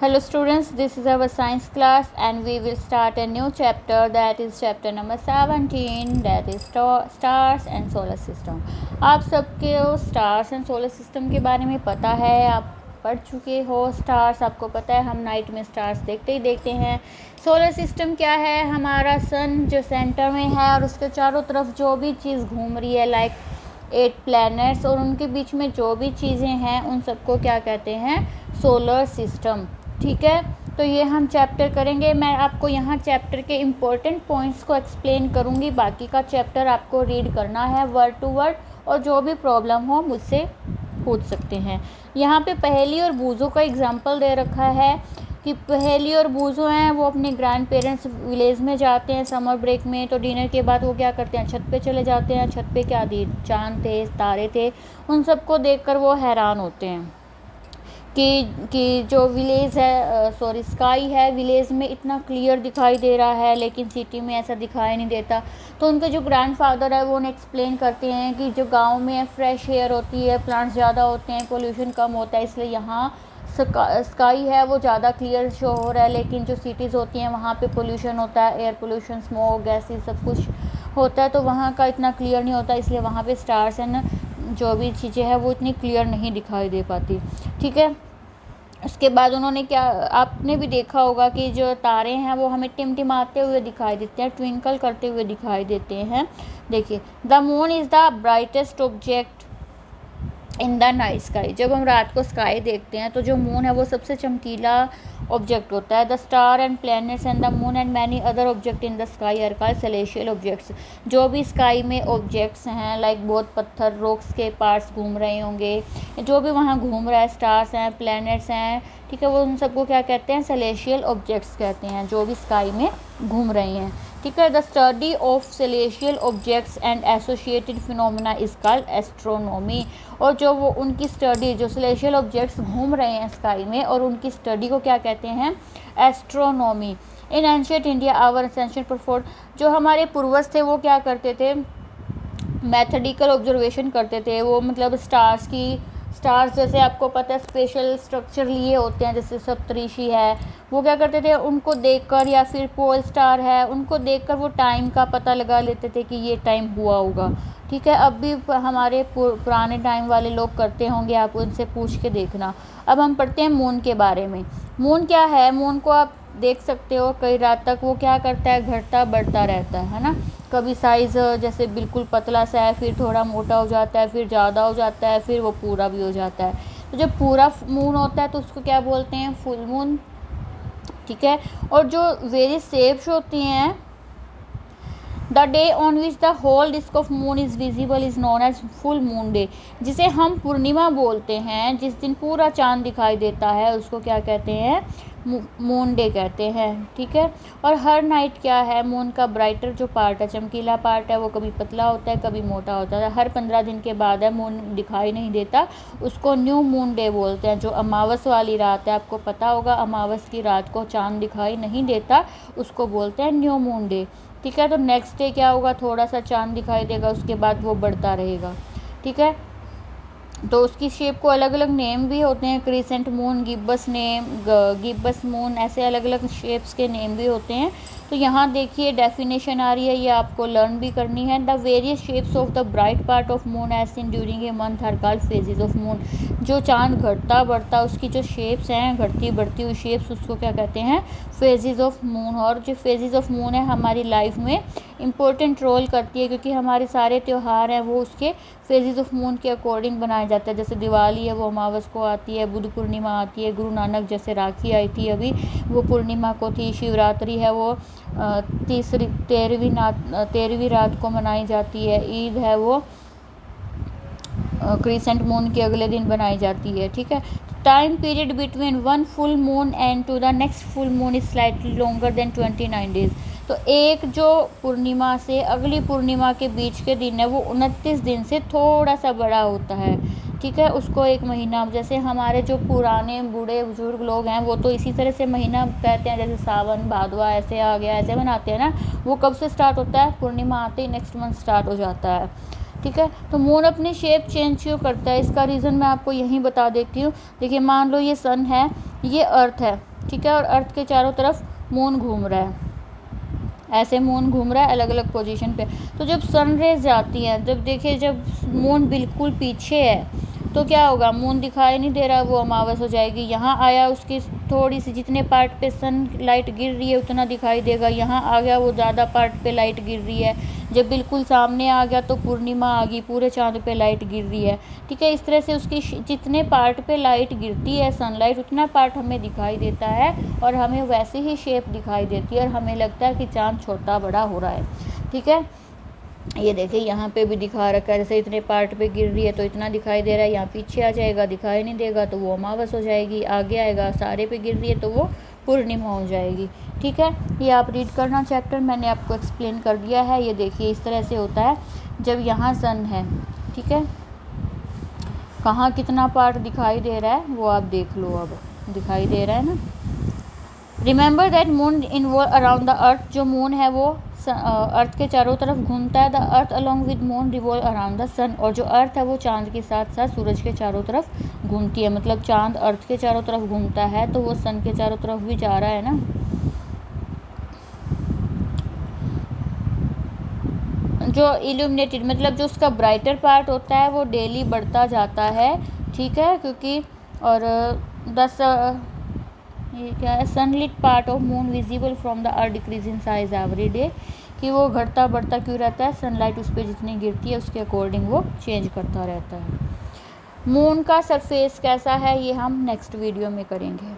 Hello students, this is our science class and we will start a new chapter, that is chapter number 17, that is stars and solar system। आप सबके stars and solar system के बारे में पता है, आप पढ़ चुके हो। स्टार्स आपको पता है, हम नाइट में स्टार्स देखते ही देखते हैं। सोलर सिस्टम क्या है? हमारा सन जो सेंटर में है और उसके चारों तरफ जो भी चीज़ घूम रही है, लाइक 8 प्लैनेट्स, और उनके बीच में जो भी चीज़ें हैं उन सबको क्या कहते हैं? Solar system. ठीक है, तो ये हम चैप्टर करेंगे। मैं आपको यहाँ चैप्टर के इम्पोर्टेंट पॉइंट्स को एक्सप्लेन करूँगी, बाकी का चैप्टर आपको रीड करना है वर्ड टू वर्ड, और जो भी प्रॉब्लम हो मुझसे पूछ सकते हैं। यहाँ पे पहेली और बूझों का एग्जाम्पल दे रखा है कि पहेली और बूझो हैं, वो अपने ग्रैंड पेरेंट्स विलेज में जाते हैं समर ब्रेक में। तो डिनर के बाद वो क्या करते हैं? छत पे चले जाते हैं। छत पे क्या थी? चांद थे, तारे थे। उन सबको देखकर वो हैरान होते हैं कि जो विलेज है, सॉरी स्काई है, विलेज में इतना क्लियर दिखाई दे रहा है लेकिन सिटी में ऐसा दिखाई नहीं देता। तो उनके जो ग्रैंडफादर है वो उन्हें एक्सप्लेन करते हैं कि जो गांव में फ्रेश एयर होती है, प्लांट्स ज़्यादा होते हैं, पोल्यूशन कम होता है, इसलिए यहाँ स्काई है वो ज़्यादा क्लियर शो हो रहा है। लेकिन जो सिटीज़ होती हैं वहाँ पे पोल्यूशन होता है, एयर पोल्यूशन, स्मोक, गैसेस सब कुछ होता है, तो वहाँ का इतना क्लियर नहीं होता, इसलिए वहाँ पे स्टार्स एंड जो भी चीज़ें हैं वो इतनी क्लियर नहीं दिखाई दे पाती। ठीक है, उसके बाद उन्होंने क्या, आपने भी देखा होगा कि जो तारे हैं वो हमें टिमटिमाते हुए दिखाई देते हैं, ट्विंकल करते हुए दिखाई देते हैं। देखिए, the moon is the brightest object in the night sky. जब हम रात को स्काई देखते हैं तो जो मून है वो सबसे चमकीला ऑब्जेक्ट होता है। The star and planets and the moon and many other object in the sky are called celestial objects. जो भी स्काई में ऑब्जेक्ट्स हैं, लाइक बहुत पत्थर, रॉक्स के पार्ट्स घूम रहे होंगे, जो भी वहाँ घूम रहा है, स्टार्स हैं, प्लैनेट्स हैं, ठीक है, वो उन सबको क्या कहते हैं? सेलेशियल ऑब्जेक्ट्स कहते हैं, जो भी स्काई में घूम रहे हैं। ठीक है, the study of celestial objects and associated phenomena is called astronomy. और जो वो उनकी स्टडी, जो सेलेशियल ऑब्जेक्ट्स घूम रहे हैं स्काई में, और उनकी स्टडी को क्या कहते हैं? Astronomy. In ancient India our essential perform, जो हमारे पूर्वज थे वो क्या करते थे? मैथडिकल ऑब्जर्वेशन करते थे। वो मतलब स्टार्स जैसे आपको पता है स्पेशल स्ट्रक्चर लिए होते हैं, जैसे सप्तऋषि है, वो क्या करते थे? उनको देखकर, या फिर पोल स्टार है, उनको देखकर वो टाइम का पता लगा लेते थे कि ये टाइम हुआ होगा। ठीक है, अब भी हमारे पुराने टाइम वाले लोग करते होंगे, आप उनसे पूछ के देखना। अब हम पढ़ते हैं मून के बारे में। मून क्या है? मून को आप देख सकते हो कई रात तक वो क्या करता है? घटता बढ़ता रहता है ना। कभी साइज़ जैसे बिल्कुल पतला सा है, फिर थोड़ा मोटा हो जाता है, फिर ज़्यादा हो जाता है, फिर वो पूरा भी हो जाता है। तो जब पूरा मून होता है तो उसको क्या बोलते हैं? Full moon. ठीक है, और जो वेरियस शेप्स होती हैं, the day on which the whole disc of moon is visible is known as full moon day, जिसे हम पूर्णिमा बोलते हैं। जिस दिन पूरा चांद दिखाई देता है उसको क्या कहते हैं? मून डे कहते हैं। ठीक है, और हर नाइट क्या है? मून का ब्राइटर जो पार्ट है, चमकीला पार्ट है, वो कभी पतला होता है, कभी मोटा होता है। हर 15 दिन के बाद है मून दिखाई नहीं देता, उसको न्यू मून डे बोलते हैं। जो अमावस वाली रात है, आपको पता होगा अमावस की रात को चांद दिखाई नहीं देता, उसको बोलते हैं न्यू मून डे। ठीक है, तो नेक्स्ट डे क्या होगा? थोड़ा सा चांद दिखाई देगा, उसके बाद वो बढ़ता रहेगा। ठीक है, तो उसकी शेप को अलग अलग नेम भी होते हैं, क्रिसेंट मून, गिब्बस मून, ऐसे अलग अलग शेप्स के नेम भी होते हैं। तो यहाँ देखिए डेफिनेशन आ रही है, ये आपको लर्न भी करनी है। The various shapes of the bright part of moon as seen during a month are called phases of moon. जो चांद घटता बढ़ता, उसकी जो शेप्स हैं, घटती बढ़ती हुई शेप्स, उसको क्या कहते हैं? Phases of moon. और जो फेजेस ऑफ मून है हमारी लाइफ में इम्पोर्टेंट रोल करती है, क्योंकि हमारे सारे त्यौहार हैं वो उसके फेजेस ऑफ मून के अकॉर्डिंग बनाया जाता है। जैसे दिवाली है वो अमावस को आती है, बुद्ध पूर्णिमा आती है, गुरु नानक जैसे राखी आई थी अभी वो पूर्णिमा को थी, शिवरात्रि है वो 13वीं रात को मनाई जाती है, ईद है वो क्रिसेंट मून के अगले दिन बनाई जाती है। ठीक है, time period between one full moon and to the next full moon is slightly longer than 29 days. तो एक जो पूर्णिमा से अगली पूर्णिमा के बीच के दिन है वो 29 दिन से थोड़ा सा बड़ा होता है। ठीक है, उसको एक महीना, जैसे हमारे जो पुराने बूढ़े बुजुर्ग लोग हैं वो तो इसी तरह से महीना कहते हैं, जैसे सावन भादवा ऐसे आ गया, ऐसे बनाते हैं ना। वो कब से स्टार्ट होता है? पूर्णिमा आते ही नेक्स्ट मंथ स्टार्ट हो जाता है। ठीक है, तो मून अपनी शेप चेंज करता है, इसका रीज़न मैं आपको यहीं बता देती हूँ। देखिए, मान लो ये सन है, ये अर्थ है, ठीक है, और अर्थ के चारों तरफ मून घूम रहा है, ऐसे मून घूम रहा है अलग अलग पोजीशन पे। तो जब सन रेज जाती हैं, जब देखिए जब मून बिल्कुल पीछे है तो क्या होगा, मून दिखाई नहीं दे रहा, वो अमावस हो जाएगी। यहाँ आया उसकी थोड़ी सी, जितने पार्ट पे सन लाइट गिर रही है उतना दिखाई देगा। यहाँ आ गया वो ज़्यादा पार्ट पे लाइट गिर रही है। जब बिल्कुल सामने आ गया तो पूर्णिमा आ गई, पूरे चाँद पे लाइट गिर रही है। ठीक है, इस तरह से उसकी जितने पार्ट पे लाइट गिरती है सनलाइट, उतना पार्ट हमें दिखाई देता है और हमें वैसे ही शेप दिखाई देती है और हमें लगता है कि चाँद छोटा बड़ा हो रहा है। ठीक है, ये देखिए यहाँ पे भी दिखा रखा है, जैसे इतने पार्ट पे गिर रही है तो इतना दिखाई दे रहा है, यहाँ पीछे आ जाएगा दिखाई नहीं देगा तो वो अमावस हो जाएगी, आगे आएगा सारे पे गिर रही है तो वो पूर्णिमा हो जाएगी। ठीक है, ये आप रीड करना चैप्टर, मैंने आपको एक्सप्लेन कर दिया है। ये देखिए इस तरह से होता है जब यहाँ सन है। ठीक है, कहाँ कितना पार्ट दिखाई दे रहा है वो आप देख लो, अब दिखाई दे रहा है ना। Remember that moon involve around the earth, जो मून है वो अर्थ के चारों तरफ घूमता है। The earth along with moon revolve around the sun, और जो अर्थ है वो चांद के साथ साथ सूरज के चारों तरफ घूमती है। मतलब चांद अर्थ के चारों तरफ घूमता है तो वो सन के चारों तरफ भी जा रहा है ना। जो इल्यूमिनेटेड मतलब जो उसका ब्राइटर पार्ट होता है वो डेली बढ़ता जाता है। ठीक है, क्योंकि और ये क्या है, sunlit part of moon visible from the earth decrease in size every day, कि वो घटता बढ़ता क्यों रहता है, सनलाइट उस पर जितनी गिरती है उसके अकॉर्डिंग वो चेंज करता रहता है। मून का सरफेस कैसा है ये हम नेक्स्ट वीडियो में करेंगे।